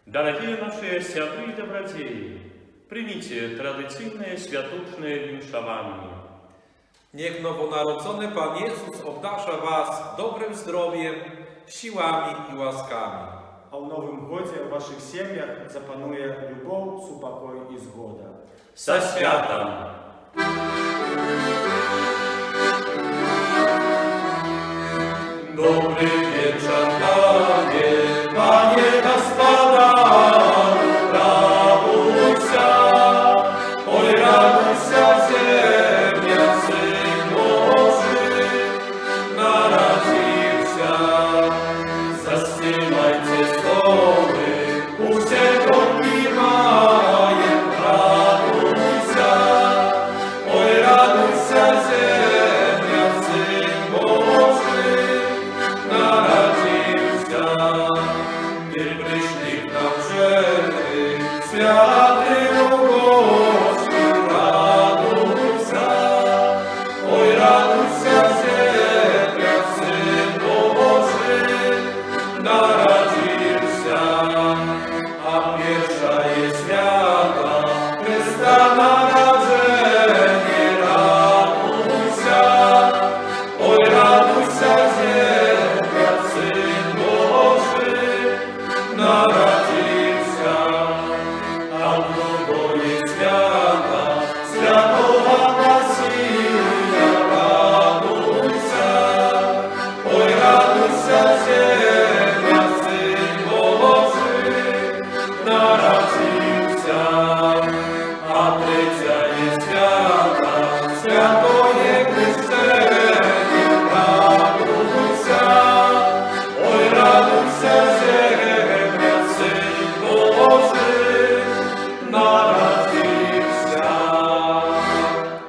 Дорогие наши сябры и добродеи, примите традиcyjne światuczne winszowanie. Niech nowonarodzony Pan Jezus obdarza Was dobrym zdrowiem, siłami i łaskami. А в Новом Годе в ваших семьях запанує любов, супокой і згода. Со światem! Dobry wieczór.